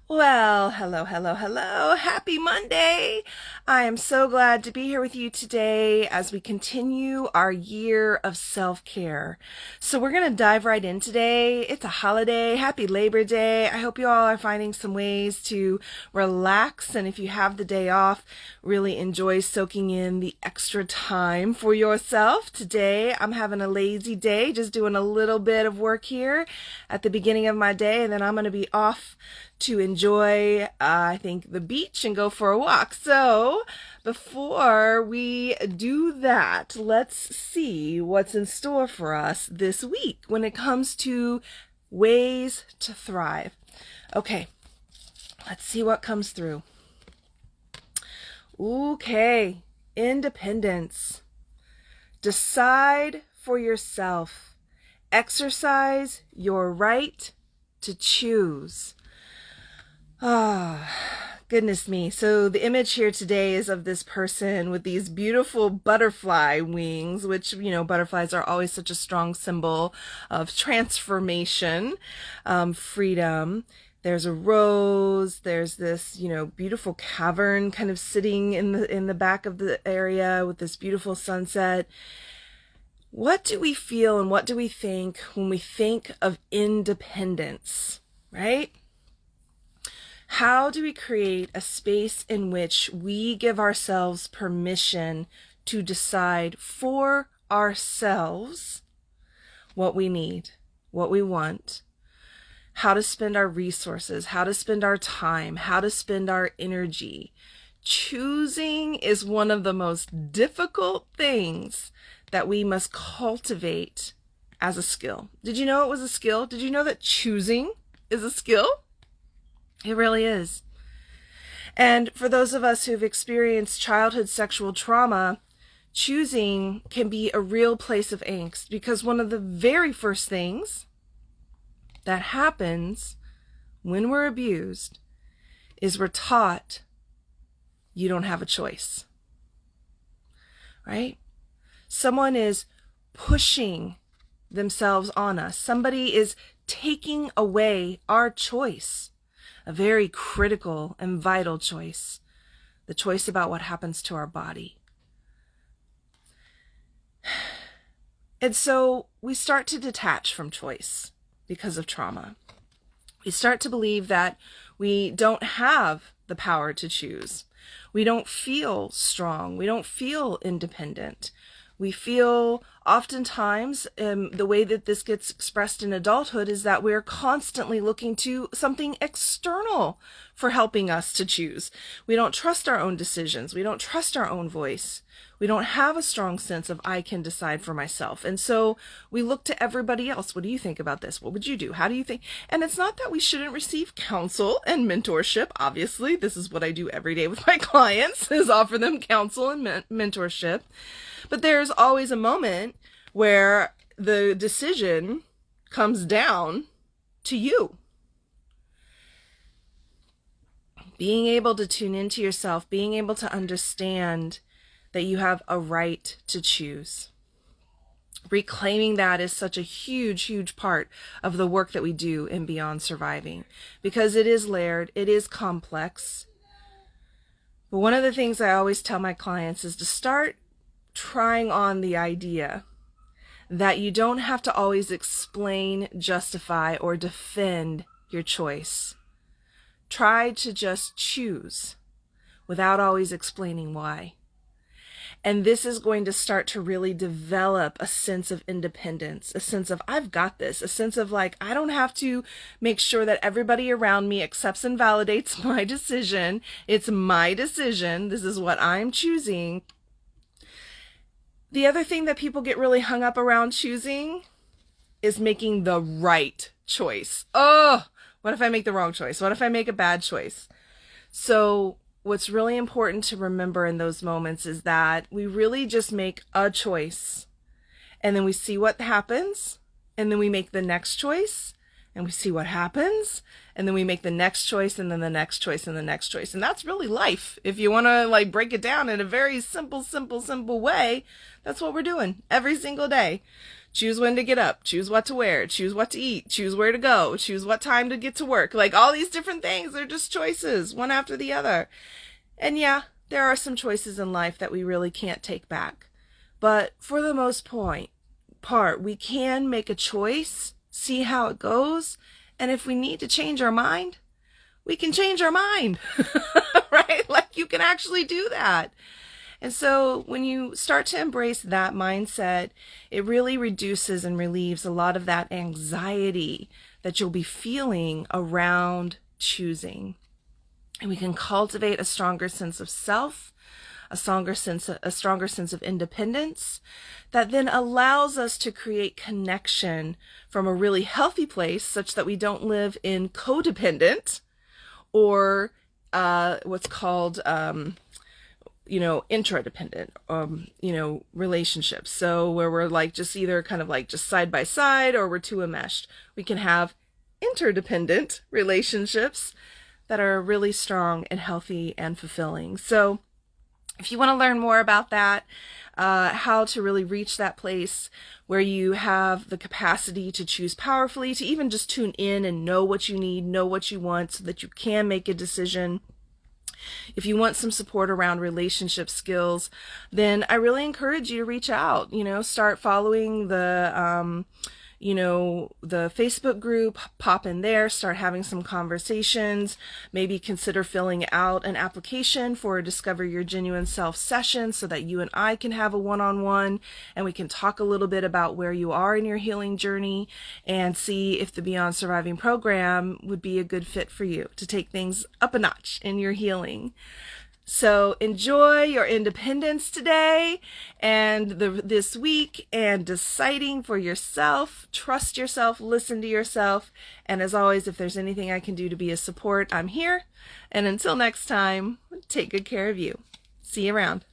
Well, hello, hello, hello. Happy Monday. I am so glad to be here with you today as we continue our year of self-care. So we're going to dive right in today. It's a holiday. Happy Labor Day. I hope you all are finding some ways to relax. And if you have the day off, really enjoy soaking in the extra time for yourself. Today, I'm having a lazy day, just doing a little bit of work here at the beginning of my day. And then I'm going to be off to enjoy, I think, the beach and go for a walk. So before we do that, let's see what's in store for us this week when it comes to ways to thrive. Okay, let's see what comes through. Okay, independence. Decide for yourself. Exercise your right to choose. Goodness me. So the image here today is of this person with these beautiful butterfly wings, which, butterflies are always such a strong symbol of transformation, freedom. There's a rose, there's this, beautiful cavern kind of sitting in the back of the area with this beautiful sunset. What do we feel and what do we think when we think of independence, right? How do we create a space in which we give ourselves permission to decide for ourselves what we need, what we want, how to spend our resources, how to spend our time, how to spend our energy? Choosing is one of the most difficult things that we must cultivate as a skill. Did you know it was a skill? Did you know that choosing is a skill? It really is. And for those of us who've experienced childhood sexual trauma, choosing can be a real place of angst because one of the very first things that happens when we're abused is we're taught you don't have a choice, right? Someone is pushing themselves on us. Somebody is taking away our choice. A very critical and vital choice, the choice about what happens to our body. And so we start to detach from choice because of trauma. We start to believe that we don't have the power to choose. We don't feel strong. We don't feel independent. We feel oftentimes the way that this gets expressed in adulthood is that we're constantly looking to something external for helping us to choose. We don't trust our own decisions. We don't trust our own voice. We don't have a strong sense of I can decide for myself. And so we look to everybody else. What do you think about this? What would you do? How do you think? And it's not that we shouldn't receive counsel and mentorship. Obviously, this is what I do every day with my clients is offer them counsel and mentorship. But there's always a moment where the decision comes down to you. Being able to tune into yourself, being able to understand that you have a right to choose. Reclaiming that is such a huge, huge part of the work that we do in Beyond Surviving because it is layered, it is complex. But one of the things I always tell my clients is to start trying on the idea that you don't have to always explain, justify, or defend your choice. Try to just choose without always explaining why. And this is going to start to really develop a sense of independence, a sense of I've got this, a sense of like I don't have to make sure that everybody around me accepts and validates my decision. It's my decision. This is what I'm choosing. The other thing that people get really hung up around choosing is making the right choice. Oh, what if I make the wrong choice? What if I make a bad choice? So what's really important to remember in those moments is that we really just make a choice and then we see what happens and then we make the next choice and we see what happens and then we make the next choice and then the next choice and the next choice. And that's really life. If you want to break it down in a very simple way, that's what we're doing every single day. Choose when to get up, choose what to wear, choose what to eat, choose where to go, choose what time to get to work. Like all these different things, they're just choices, one after the other. And yeah, there are some choices in life that we really can't take back. But for the most part, we can make a choice, see how it goes, and if we need to change our mind, we can change our mind, right? Like you can actually do that. And so when you start to embrace that mindset, it really reduces and relieves a lot of that anxiety that you'll be feeling around choosing. And we can cultivate a stronger sense of self, a stronger sense of independence that then allows us to create connection from a really healthy place such that we don't live in codependent or what's called intradependent, relationships. So where we're like just either kind of like just side by side or we're too enmeshed. We can have interdependent relationships that are really strong and healthy and fulfilling. So if you want to learn more about that, how to really reach that place where you have the capacity to choose powerfully, to even just tune in and know what you need, know what you want so that you can make a decision. If you want some support around relationship skills, then I really encourage you to reach out, start following the Facebook group, pop in there, start having some conversations, maybe consider filling out an application for a Discover Your Genuine Self session so that you and I can have a one-on-one and we can talk a little bit about where you are in your healing journey and see if the Beyond Surviving program would be a good fit for you to take things up a notch in your healing. So enjoy your independence today and this week and deciding for yourself. Trust yourself, listen to yourself. And as always, if there's anything I can do to be a support, I'm here. And until next time, take good care of you. See you around.